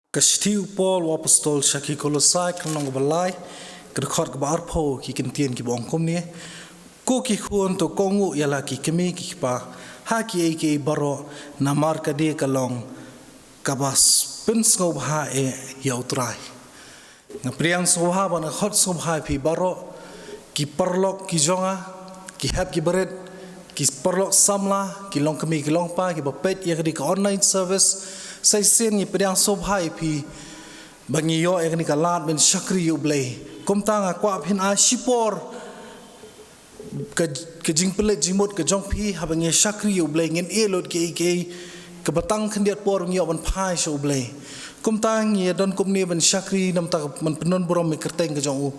Kastiu Paul apostol Shaki Kolosai kanong Blei kerkhot ke barpo ki kentien ki bongkom ni ko ki khuon to kongu yala ki kemi ki pa ha ki ke baro na marka de kalong kabas pen sngewbha e yautrai na priang sngewbha ban khot sngewbha pi baro ki perlok ki jonga ki hap ki beret ki perlok samla ki long kemi ki long pa ki bapet ya ke online service sai sen ni pdiang sobhai pi bangi yo ek ni kalat ben shakri yu Blei kom tanga kwa phin a shipor ke jing pelet jimot ke jong pi ha bangi shakri yu Blei ngin elot ke batang khandiat por ngi ban phai sho Blei kom tang ye don kom ni ben shakri nam tak man penon borom me kerteng ke jong u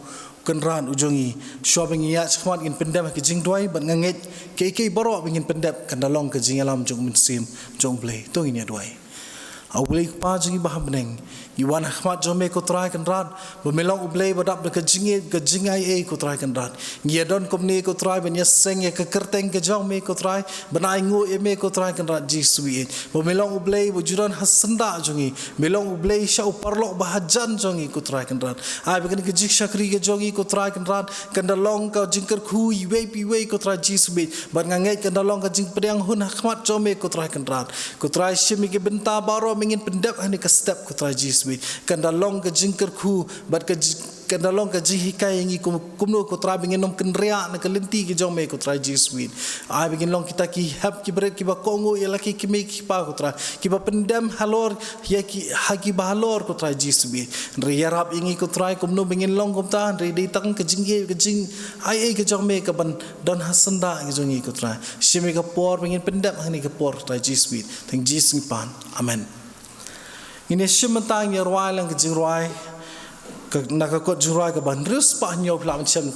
kenran ujongi shopping ya chkhmat ngin pendam ke jing doi ban nganget ke boro bingin pendap kandalong ke jing alam jong min sim jong Blei to ngi doi Blei pa jingibha beneng iwan khmat jome ko trai kan rat bemelong Blei badap ke Jingieid ke jingai ko trai kan rat ngiadon komni ko trai ben yaseng ke kerteng ke jong me ko trai benai ngu me ko trai kan rat jisui bemelong Blei bujuran hasenda jongi melong Blei sha uparlok bahajan jongi ko trai kan rat ai begen ke jik shakri ke jongi ko trai kan rat kan dalong ka Kyrkhu iwe ko trai jisui ban ngangai kan dalong ka jing pdiang hun khmat jome ko trai kan rat ko trai shimi ke benta baro mengin pendap hani ke step ko trai jiswi kandalong ke Kyrkhu bat ke kandalong ke jihikai ngi kumno ko trai mengin nom kenria na kelenti ke jome ko trai jiswi ai begin long kita ki hap ki beret ki ba kongo ya laki ki me ki pa ko trai ki ba pendam halor ya ki hagi ba halor ko trai jiswi riyarap ngi ko trai kumno mengin long kom ta re dei tang ke Jingieid ke jing ai ke jome ke ban don hasanda ngi jongi ko trai shime ke por mengin pendap hani ke por trai jiswi tang jising pan amen ini sementang ya ruai lang kejing ruai nak kot jurai ke ban rus pa nyo plam chem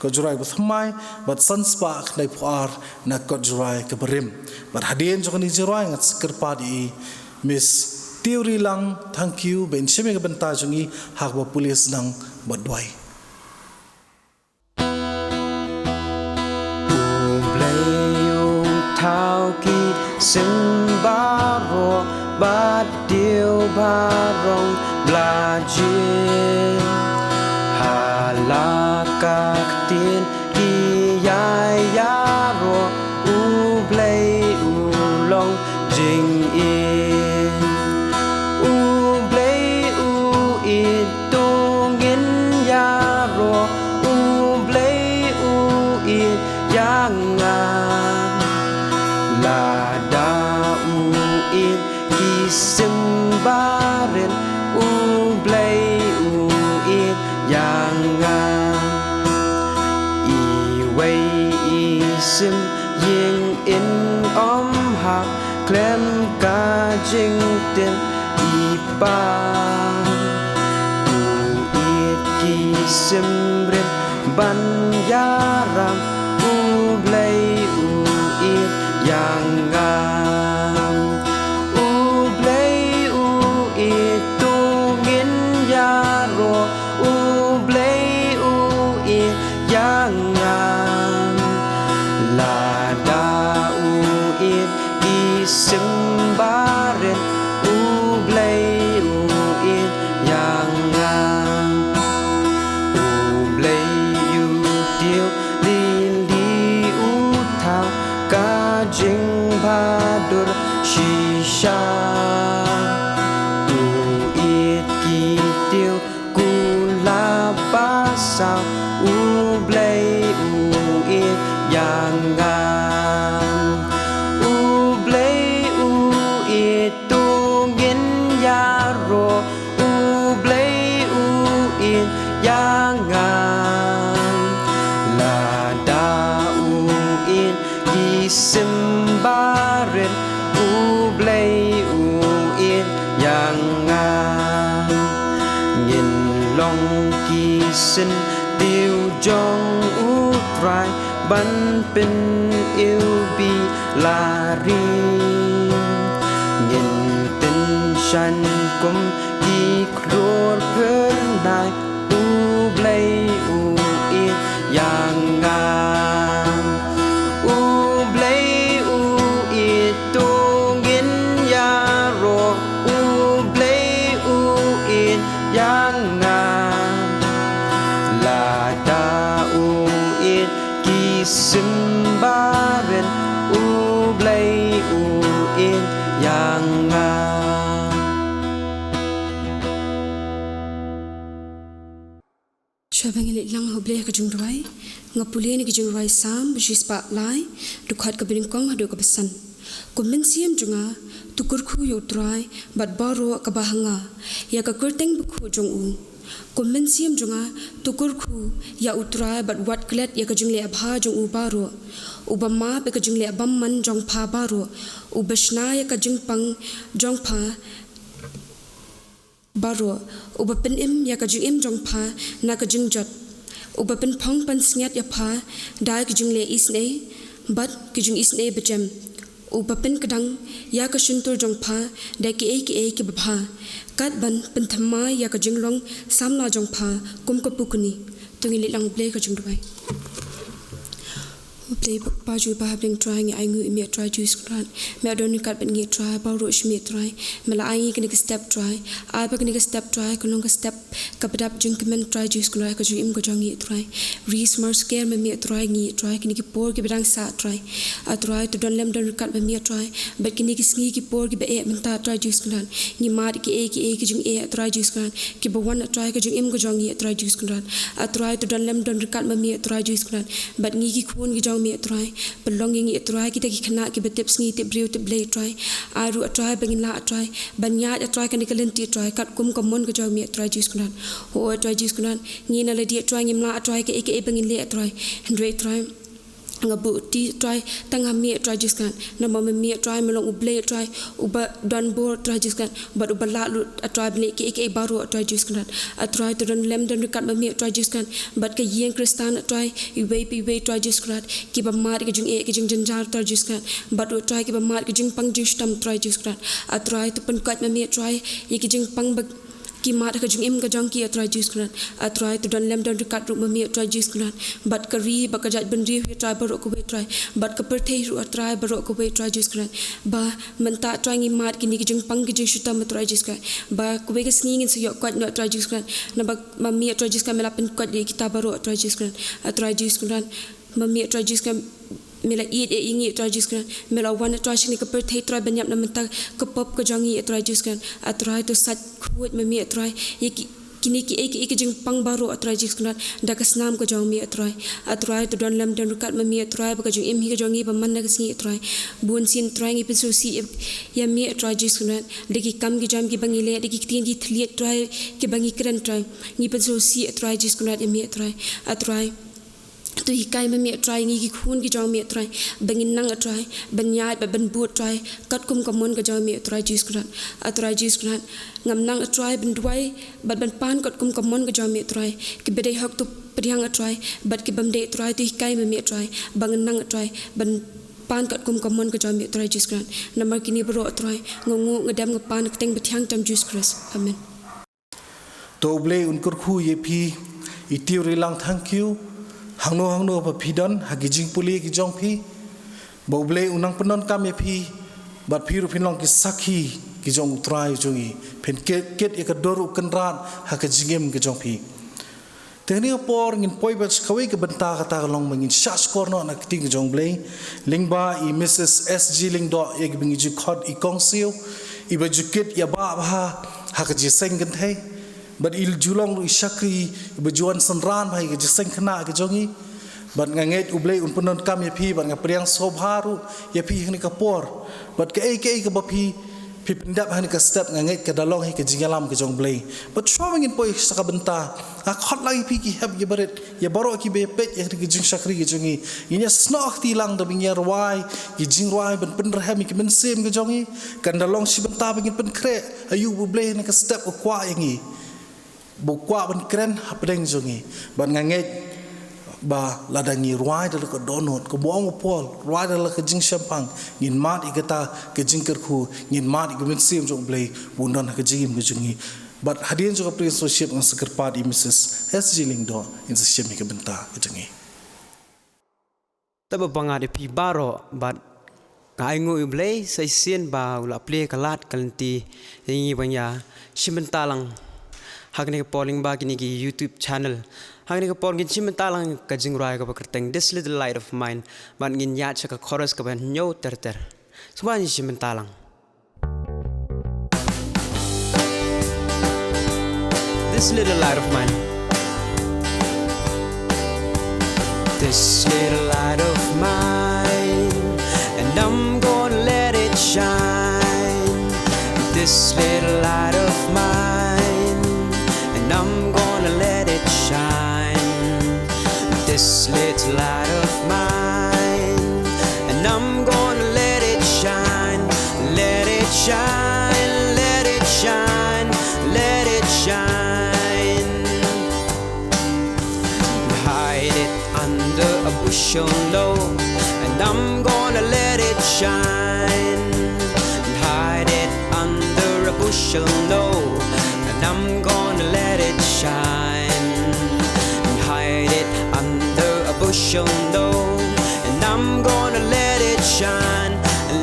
ko jurai buthmai bat sans pa knai puar nak kot jurai ke berim bat hadien jo ni jurai ngat skerpa di miss teori lang thank you ben sheme ke benta jongi hak ba pulis nang badwai thao ki sembaro bát điêu ba rong bla jin hà la các tiên ki ya ro u Blei u long Jingieid u Blei u it tu ngin ya ro u Blei u it yang la da u it Sembarin u Blei u it yang i wei i sim ying in ha klem ka jing tin i pa u it ki simrin ban yaram u Blei u it yang Sembarin u Blei u it yang u Blei u tiêu lili u thao ka jing badur shisha u it ki tiêu kula pasau u Blei u it yang Sembarin u Blei u it yang nhìn long ki sin tiêu jong u trai ban pin yêu bi la ri nhìn tin shan kum ki klor phơn nai u Blei u it yang Blei u Shabang lang hoble ka jungruai, ngapuli ni jungruai sam bispa lai, dukhat ka biningkong hadu ka besan. Kumensiam junga, tu Kyrkhu yutrai, bat baro ka bahanga, ya ka kurteng buku jungu. Kumensiam junga, tu Kyrkhu ya utrai bat wat klet ya ka jungle abha jungu baro. Ubama pe ka jungle abamman jong pa baro, ubashna ya ka jingpang jong pa baro, uba pen im ya ka jing im jong pa na ka jing jot, uba pen pong pan snyat ya pa da ka jing le isne, bat ka jing isne bejem, uba pen kadang ya ka shuntur jong pa da ki e ki babha, kat ban pen thama ya ka jing long samla jong pa kum ka pukuni, tungi li lang Blei ka jing dubai. Blei baju bahabling try ngi aingu imi try juice kran me adon kat ben ngi try baru shmi try mela ai kini step try ai ba kini step try kulong ka step ka pedap jing kemen try juice kran ka jing im ko jong ngi try re smart scare me mi try ngi try kini ki por ki bedang sa try a try to don lem don kat be mi try but kini ki sngi ki por ki be e menta try juice kran ngi mar ki e jing e try juice kran ki ba wan try ka jing im ko jong ngi try juice kran a try to don lem don kat me mi try juice kran but ngi ki khun ki mi try belonging it try kita ki khana ki betep sngi te brew te Blei try aru try bangin la try banya try kan kalenti try kat kum common ko jaw mi try jis kunan ho try jis kunan ni na le di try ngim la try ke bangin le try hundred try ngabu ti try tanga mi try jis kan na mama mi try melong Blei try uba don bor try jis kan but uba la lu try Blei ke baru try jis kan a try to don lem don kat mi try jis kan but ke yeng kristan try i we try jis kan ki ba mar ke jing janjar try jis kan but try ki ba mar ke jing pang jing stam try jis kan a try to pen kat mi try ye ki jing pang ki mat ka jing im ka jong ki try juice kran a try to don lem don kat ru mi try juice kran but ka ri ba ka jat ben ri try baro ko try but ka per thei ru try baro ko try juice kran ba menta try ngi mat ki ni ki jing pang ki jing shuta try juice kran ba ku be ka sning in so yo kwat no try juice kran na ba ma mi try juice kran mela pen kwat ki ta baro try juice kran a try juice kran ma mi try juice kran mela eat ingi try juice kan mela wan try shini ka per thei try banyap na menta ka pop ka jongi try juice kan a try to sat khut me mi try ye kini ki jing pang baro try juice kan da ka snam ka jong mi try a try to don lam don kat me mi try ba ka jing im hi ka jongi ba man na ka singi try bun sin try ngi pisu si ya mi try juice kan de ki kam ki jam ki bangi le de ki tin ki thliet try ki bangi kran try ngi pisu si try juice kan ya mi try a try tu hikai me mi try ngi ki khun ki jong mi try bangin nang try banyai ba ban bu try kat kum common ka jong mi try juice kran a try juice kran ngam nang try ban duai bat ban pan kat kum common ka jong mi try ki bedai hak tu pdiang try bat ki bam de try tu hikai me mi try bangin nang try ban pan kat kum common ka jong mi try juice kran namar kini bro try ngongu ngedam ngapan keteng betiang tam juice kras amen to Blei un Kyrkhu ye phi itiu rilang thank you hangno pa pidon hagijing puli ki jong phi bo Blei unang penon kam ye phi bat phi ru phinlong ki sakhi ki jong trai jongi phen ket ek doru kanran hakajingem ki jong phi teni por ngin poi bat khawi ke benta kata long mangin shas korno na ting jong Blei lyngba I Mrs SG Lyngdoh ye bingi ji khot I kongsiu I bajuket ya ba hakajiseng kan thai but il julong lu shakri bejuan senran bhai ke jiseng khna ke jongi but nganget Blei un punon kam ye phi but nga priang sobharu ye phi ni ka por but ke ke ba phi pendap hani ka step nganget ke dalong hi ke jingalam ke jong Blei but showing in poi saka benta a khot lai phi ki heb ye baret ye baro ki be pet ye ke jing shakri ke jongi inya snok ti lang da bingya rwai ki jing rwai ben pen rahmi ke men sem ke jongi kan dalong si benta bingin pen kre ayu Blei ni ka step ko kwa yangi bukwa ban kren hapdeng jongi ban nganget ba ladangi ruai dal ko donot ko buang pol ruai dal ko jing champang ngin mat igata ke jing Kyrkhu ngin mat igmen sim jong Blei bundon ka jing ke jongi but hadien jo ka principalship ng sekrepad I Mrs SG Lyngdoh in sa shemi ke benta ke jongi taba banga de pi baro but kaingo Blei sai sien ba ula play kalat kalenti ngi banya shimentalang hakne polling ba kini ki YouTube channel hakne ka por ngin chimentalang ka jingrai ka bakerteng this little light of mine ban ngin ya cha ka chorus ka ban nyo ter suban chimentalang this little light of mine this little light of mine, and I'm gonna let it shine. This little light of mine, and I'm gonna let it shine. This little light of mine, and I'm gonna let it shine. Let it shine, let it shine, let it shine. Hide it under a bushel low, and I'm gonna let it shine. Hide it under a bushel low, and I'm gonna let it shine. Hide it under a bushel low, and I'm gonna let it shine.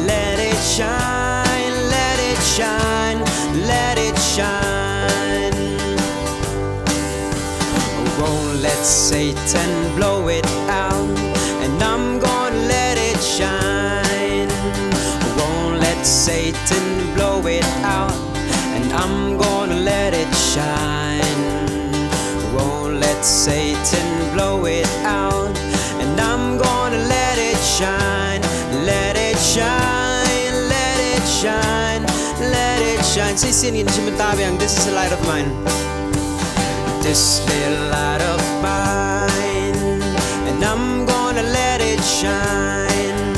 Let it shine, let it shine, let it shine. Won't let Satan blow it out, and I'm gonna let it shine. Won't let Satan blow it out, and I'm gonna let it shine. Won't let Satan blow it out, and I'm gonna let it shine. Let it shine, let it shine, let it shine. Say singin simentabiang, this is the light of mine. This little light of mine, and I'm gonna let it shine.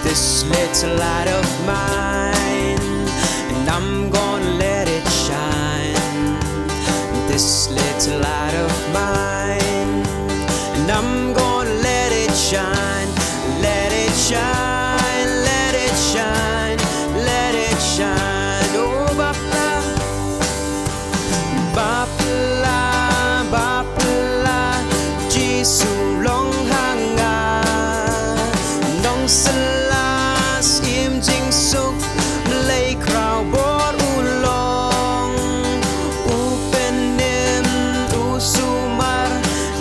This little light of mine, and I'm gonna let it shine. This little light of mine, and I'm gonna let it shine. Let it shine, let it shine, let it shine. Oh, Bapla, Bapla, Bapla, Jisu long hanga, nong salas im jing suk, Blei crow bor ulong, upenim usumar,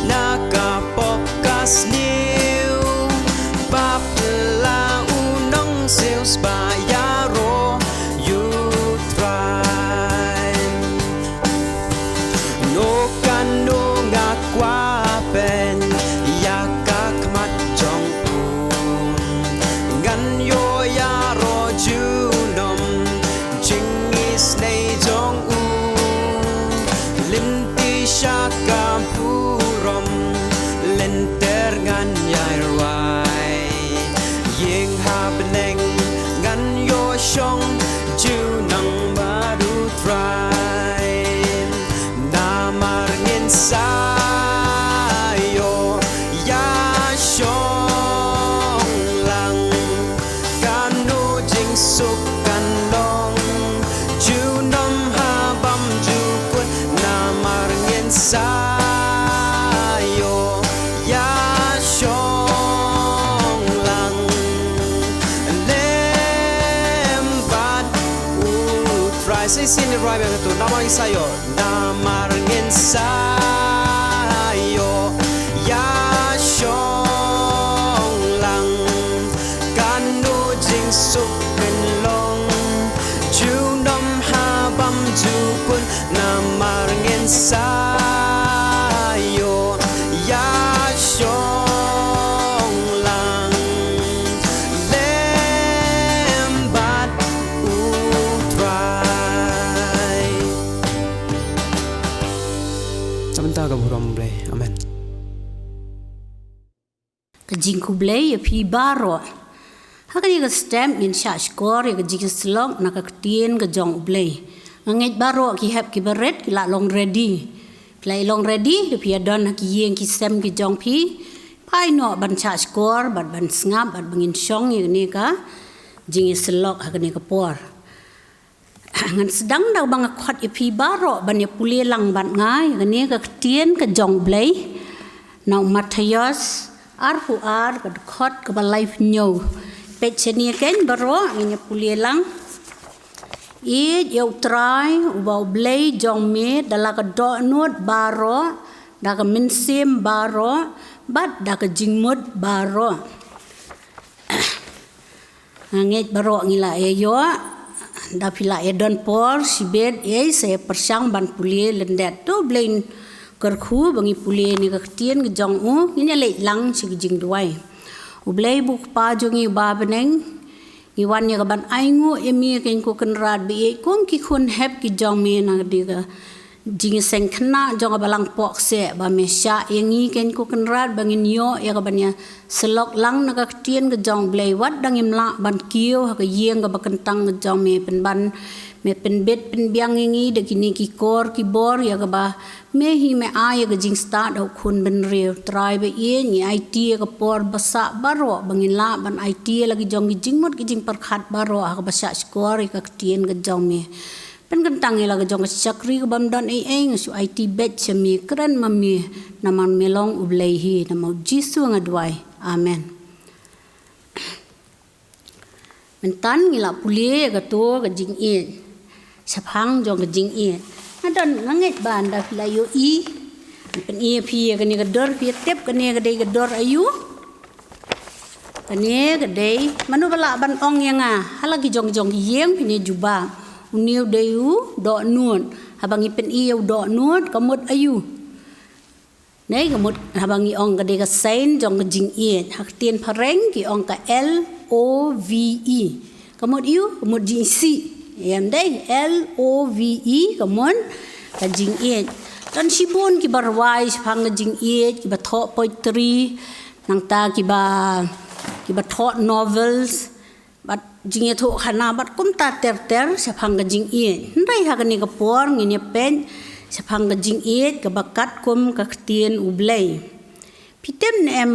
naka popkas new, Bapla unong sales bayaro, you try. No kanu ngakwapen, yakak mat jong gan yo yaro junom, jingiaseng jong linti syakam purom, lenter ngan yai rai, yeng habeneng ngan yo shong, junang baru try. Namar ngin sayo ya shong lang, kanu jing suk kan long, junom habam jukun. Namar ngin sayo ya shong lang, lembat utray. Say sin the right to namar ngin sayo, namar ngin sayo ya shong lang, kanu jing suk kan long, junom habam jukun. Namar ngin sayo ya shong lang, lembat utray. Samantha ka buram Blei. Amen. Kajingku Blei ya pi baro. Hakani ka stamp in sha skor ya jingiaseng na ka tien ka jong Blei. Ngait baro ki hep ki beret ki la long ready. Play long ready the pi don ki yeng ki sem ki jong pi. Pai no ban sha skor ban sngap ban bangin shong ya ni ka jingiaseng hakani ka por. Ngan sedang dah bang khot ya pi baro ban ya puli lang ban ngai ni ka tien ka jong Blei. Now Matthias arhu ar ka khot ka life nyo. Pet cheni ken baro ni puli lang. I eu try ubau Blei jong me dala ka do nuot baro da ka minsim baro bat da ka jingmut baro. Nget baro ngila yo da pila edon por sibet saya persang ban puli lendet tu Blei Kyrkhu bangi pule ni ka tien ke jong ni le lang si jing duai u Blei buk pa jongi ba beneng ni wan ya ban aingu emi ken ko kan rat bi kong ki khun hep ki jong me na diga jingiaseng khna jong Balang Pohkseh ba me sha yengi ken ko kan rat bangin yo ya ka ban ya selok lang na ka tien ke jong Blei wat dangim la ban kiu ha ka yeng ka bakentang ke jong me pen ban me pen bet pen biang yengi de kini ki kor ki bor ya ka ba me hi me a ya ka jing start au khun ben reu try be ye ni IT ka por basa baro bangin la ban IT lagi jong ki jingmot ki jing perkhat baro ha ka basa skor ka tien ke jong me pen kentang ya la ka jong ka chakri ka bam don eng su IT bet chemi kran mami naman melong u Blei hi namau jisu ngadwai amen mentan ngila pulie ka to ka Jingieid Sapang jong ke Jingieid adon nganget ban da layo I pen I phi ka ni ka dor phi tep ka ni ka dei ka dor ayu ka ni ka dei manu bala ban ong yang halagi jong yeng phi juba uniu deyu do nun habangi pen I do nun kamut ayu nei kamut habangi ong ka dei ka sain jong ke Jingieid hak tien pareng ki ong ka LOVE kamut yu kamut jinsi yang dai LOVE kamon ka Jingieid dan sibon ki barwai phang ka Jingieid ki ba tho poetry nang ta ki ba tho novels bat Jingieid tho khana bat kum ta ter sa phang ka Jingieid ndai ha ka ni ka por ngi ne pen sa phang ka Jingieid ka bakat kum ka tien u Blei pitem em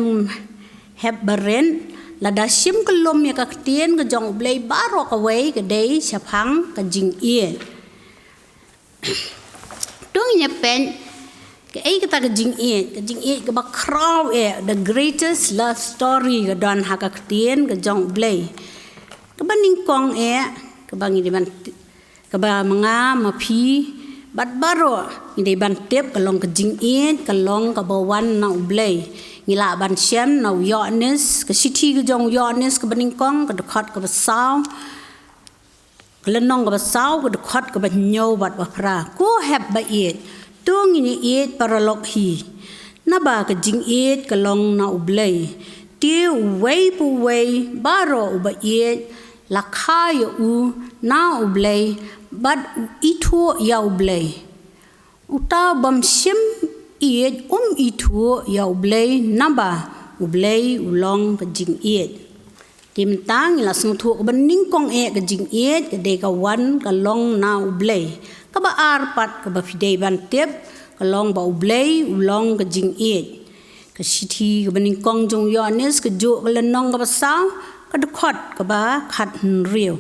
heb baren lada sim kelom ya ka tien ke jong Blei baro ka wei ke dei sapang ka Jingieid dong nya pen ke ai ka ta ka Jingieid ka ba kraw the greatest love story ka don ha ka tien ke jong Blei ka baning kong ka bangi di ban ka ba manga mapi bat baro ni ban tep ka long ka Jingieid ka long ka bawan na Blei ngila ban siam na yones ka city ka jong yones ka baning kong ka dekat ka basau ka lenong ka basau ka dekat ka banyo bat bapra ko heb ba it tung ini it paralok hi na ba ka Jingieid ka long na Blei ti wei pu wei baro ba it la kha u na Blei bat itu ya Blei uta bam sim Iet itu ya Blei naba Blei ulong ke Jingieid tim tang la sung thu bening kong ke Jingieid ke de ka wan ka long na Blei ka ba ar pat ka ba fidei ban tep ka long ba Blei ulong ke Jingieid ka sithi ka bening kong jong yones ka jo ka lenong ka ba sa ka dekhot ka ba khat riu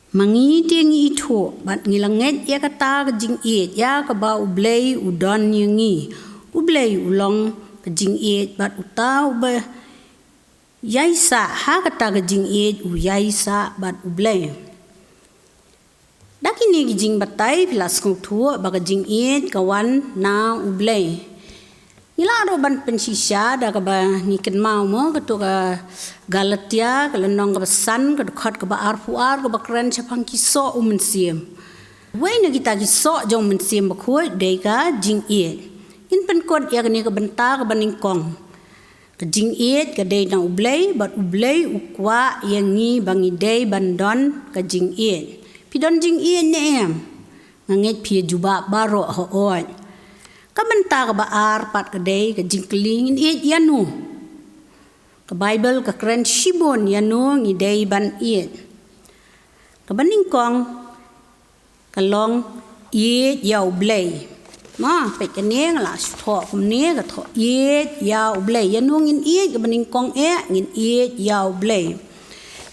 mangi tiang itu bat ngilanget ya kata ke Jingieid ya ka ba Blei udon yangi Blei ulong ke Jingieid bat utau ba yaisa ha kata ke Jingieid yaisa bat Blei dakini ki jing batai pilas kong tu ba ke Jingieid kawan na Blei ngila ro ban pensisya da ka ba ni ken mau mo ka to ka Galatia ka lenong ka san ka dekat ka ba arpuar ka ba kren chapang ki so umensiem wei na kita ki so jong mensiem ba khoi de ka Jingieid in pen kot ya ni ka benta ka baning kong ka Jingieid ka de na Blei bat Blei ukwa yangi bangi de bandon ka Jingieid pidon Jingieid ne em nganget pie juba baro ho oi ka benta ka ba ar pat ka de ka jingkling it yanu ka Bible ka kren shibon yanu ngi de ban it ka baning kong ka long it yaw Blei ma pe ka neng la tho kum ne ka tho it yaw Blei yanu ngin it ka baning kong ngin it yaw Blei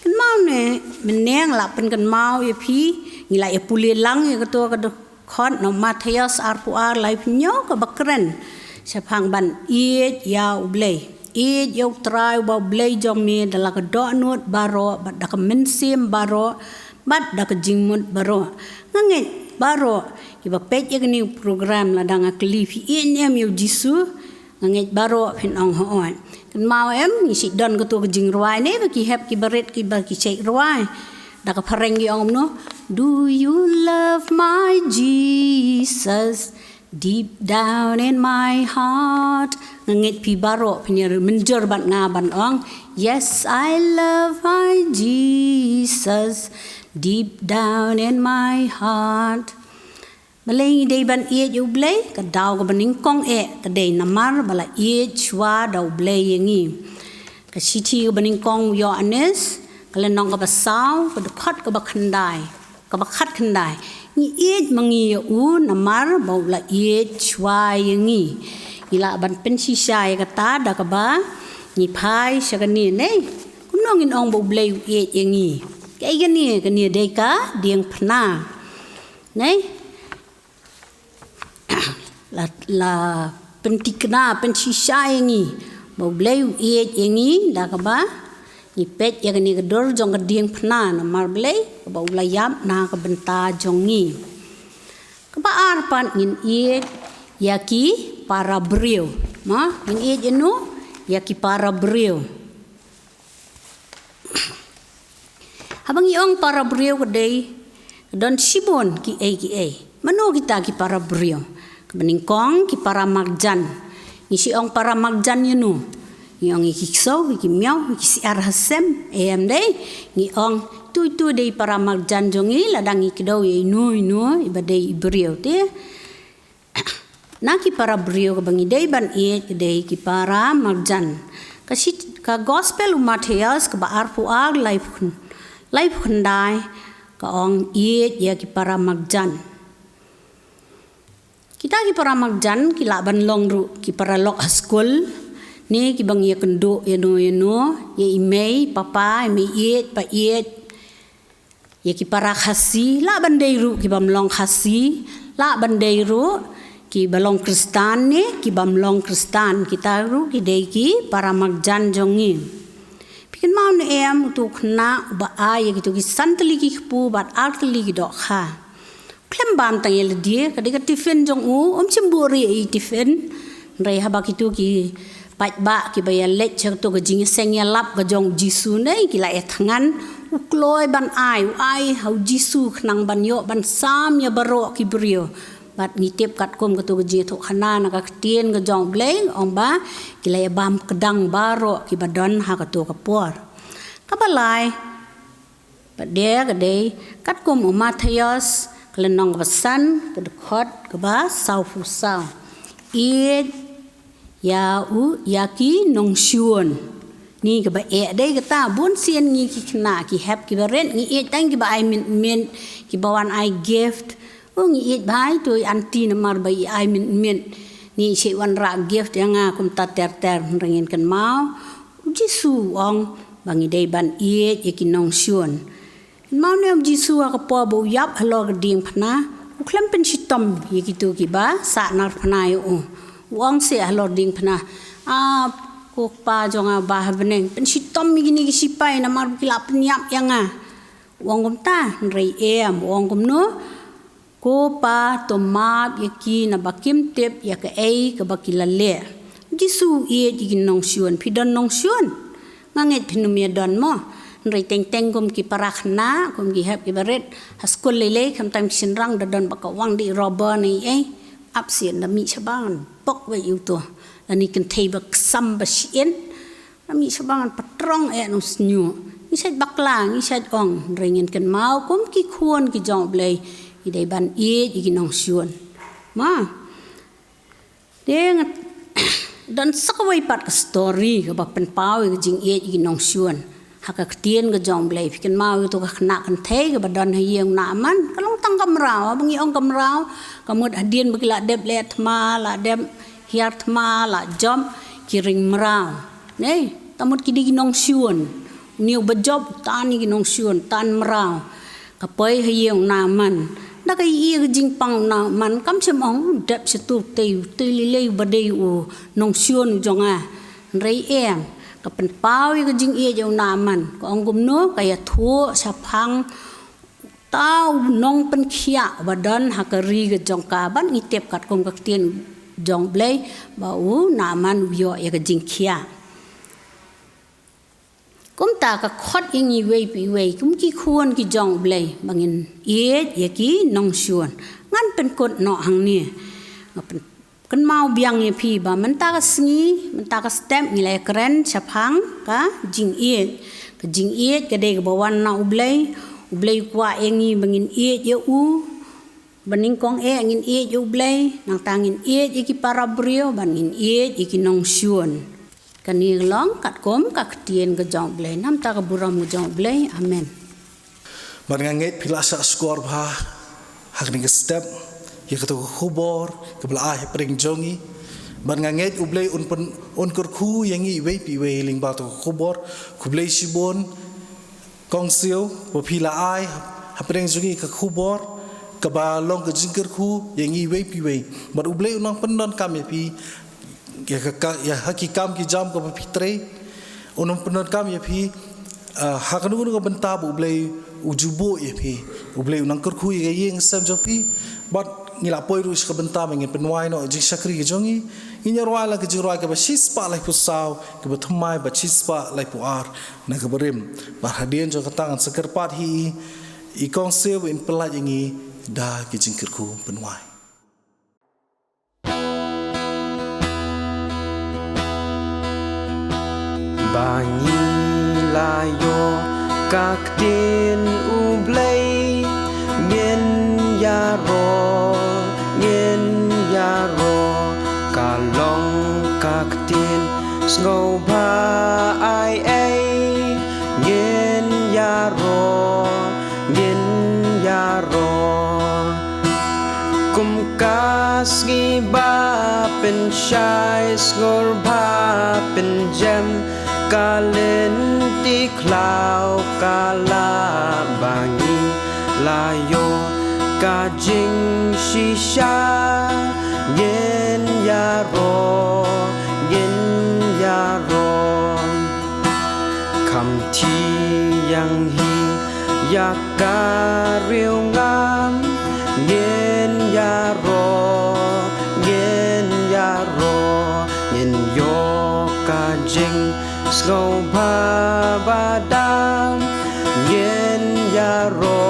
kan mau ne meneng la pen kan mau ye phi ngi la ye puli lang ye ka to ka khon no Matthias arpuar lai pinyo ka bakren sapang ban it yaw Blei it yaw trai ba Blei jong me dala ka do nut baro bat da ka mensim baro bat da ka jingmut baro nganget baro ki ba pet ye ni program la danga klifi in em yu jisu nganget baro phin ong ho on kan mau em ni si don ka to ka jing ruai ne ba ki hep ki baret ki ba ki chek ruai da ka phareng gi ong no do you love my Jesus Deep down in my heart, ngangit pi baro punya menjer bat ngaban ong. Yes, I love my Jesus. Deep down in my heart. Blei day ban iet you blei ka daw ka baning kong ka day namar bala iet chwa daw blei yengi. Ka siti ka baning kong yo anes kala nong ka basaw ka dekat ka bakhandai ka bakat khandai. Ni iet mangi u namar bau la iet chwa yengi. Ila ban pensi syai kata da ka ba ni pai syagani nei. Kunongin ong bau blei iet yengi. Kai gani kani dei ka diang phna. Nei la pentikna pensi syai yengi. Bau blei iet yengi da ka ba ni pet ya kani kedor jong kediang phna namar blei ka bau layap na ka benta jongi ka ba arpan ngin iet yaki para brio ma ngin iet enu yaki para brio habang iong para brio kedai don sibon ki ai mano kita ki para brio ka beningkong ki para magjan ngisi ong para magjan yenu Yang ikikso, ikimiao, ikisiar hasem, dei, ni ong tu dei para magjan jongi ladang ikidau inu ibadei ibrio te. Naki para brio kabangi dei ban iet dei ki para magjan. Kasi ka gospel Mateus ka baar puag life kundai ka ong iet ya ki para magjan. Kita ki para magjan ki laban long ru ki para lok school. Ni ki bang ye kendo yeno ye imei papa me iet pa iet ye ki para khasi la bandeiru ki bamlong khasi la bandeiru ki balong kristan ni ki bamlong kristan kita ru ki dei ki para magjan jongi pikin mau ne em tu khna ba a ye ki tu ki santli ki pu bat artli ki dok kha klem bam tang ye die ka de ka tifen jong u chimburi i tifen rei ha ba ki tu ki Pat ba ki baya let chak to ka jingiaseng lap ka jong jisu nei ki la ethangan ukloi ban ai hau jisu khnang ban yo ban sam ya baro ki brio bat ngitep kat kom ka to ka ji tho khana na ka tien ka jong blei ong ba ki la bam kedang baro ki badon ha ka to ka por ka balai ba de ka de kat kom Mateus klenong pesan ka dekhot ka ba sau fu sau it ya u yaki nong shuon ni ka ba dei kata bun sien ngi ki khna ki hap ki baren ngi et tang ki ba ai min ki bawan ai gift ngi et bai tu anti na mar bai ai min ni che wan ra gift yang kum ta ter ringin kan mau jisu ong bangi dei ban et yaki nong shuon mau nem jisu ka po bo yap halo ka ding phna uklam pen sitom yaki tu ki ba sa nar phna yo Wang se halor ding pna ko pa jonga bah beneng pen sitom gini sipai na mar kilap niap yanga wang kom ta rei wang kom no ko pa to map yaki na bakim tep ya ka ka bakilale jisu ye gi nong shuan pidon nong shuan manget pinumia don mo rei teng kom ki parakhna kom gi hap ki baret haskul lele kam tam sinrang da don baka wang di robber ni absien na mi chabangan pok we yu to ani kan thei bak sam ba sien na mi chabangan patrong no snyu ni sai baklang ni sai ong ringen kan mau kom ki khuon ki jong blei i dei ban e gi nong shuan ma deng dan sakawai pat ka story ka ba pen pau gi jing e gi nong shuan haka ktien ga jong blei pikin mau tu ka khna kan thei ga badon hieng na man kalong tang kamrao bangi ong kamrao kamut hadien bagila deb let ma la deb hiart ma la jom kiring mrao nei tamut kidi ginong shuon niu bajob tan ni ginong shuon tan mrao ka poi hieng na man da kai i ga jing pang na man kam chem ong deb setu tei lilei badei u nong shuon jonga rei kapan pau yang jing ia jauh naman ko anggum no kaya thu sapang tau nong pen khia badan hakari ga jong ka ban ngitep kat kom ka tien jong blei bau naman yo ya ga jing khia kom ta ka khot ing i wei pi wei kum ki khuon ki jong blei bangin ye ya ki nong shuan ngan pen kot no hang ni kan mau biang ye pi ba mentaka sengi mentaka stem nilai keren chapang ka Jingieid ka Jingieid ka de bawan na Blei kwa engi bangin ye u baning kong ngin ye Blei nang tangin iki para brio bangin iki nong syun kani long kat kom ka ktien ka jong Blei nam ta ka buram ka jong Blei amen Barangay pilasa skor ba hakning step ya kata khubor ke Blei pring jongi barangay Blei un Kyrkhu yang i we pi we lyngba to khubor ku Blei sibon kong siu bo pila ai pring jongi ka khubor ka Balang ke Kyrkhu yang i we pi we bar Blei unang pendon kam ya pi ya hakikam ki jam ka pi tre unang pendon kam ya pi hakanu ko benta bu Blei ujubo ya pi Blei unang Kyrkhu ya yang sam jo pi but ngila poi ruis ka benta mengin penwai no jing sakri ke jongi inya roala ke jiroi ke basispa lai pusau ke bathmai ba chispa lai puar na ke berim ba hadien jo katangan sekerpat hi I kong sew in pelaj ingi da ke jing Kyrkhu penwai Bangi layo kaktin Blei ngin yaro kalong kaktin sngewbha ai ngin yaro kumkas ngiba pen shai sngewbha pen jam kalin ti klau kala bangi layo ka jing shisha yen yaro kam ti yang hi yakariu ngam yen yaro yo ka jing sngewbha badam yen yaro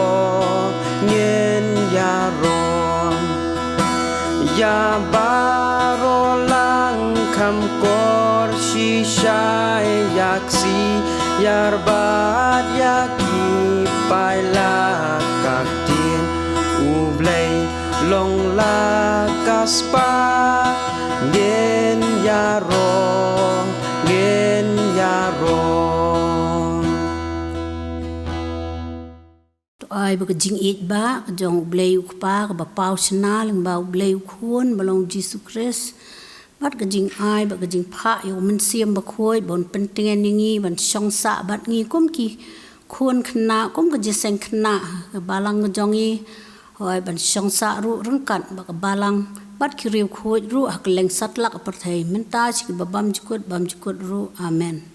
ya baro lang kam kor shishai yaksi yarbat yaki paila kaktin Blei long la kaspa gen yaro ai ba Jingieid ba jong Blei ukpa ba pau sna lyngba Blei khun balong Jesus Christ bat ka jing ai ba ka jing pha yo men siam ba khoi bon penteng ningi ban song sa bat ngi kum ki khun khna kum ka jeseng khna ka balang jongi hoi ban song sa ru rangkat ba ka balang bat ki riu khoi ru hak leng sat lak par thai men ta chi ba bam jukut ru amen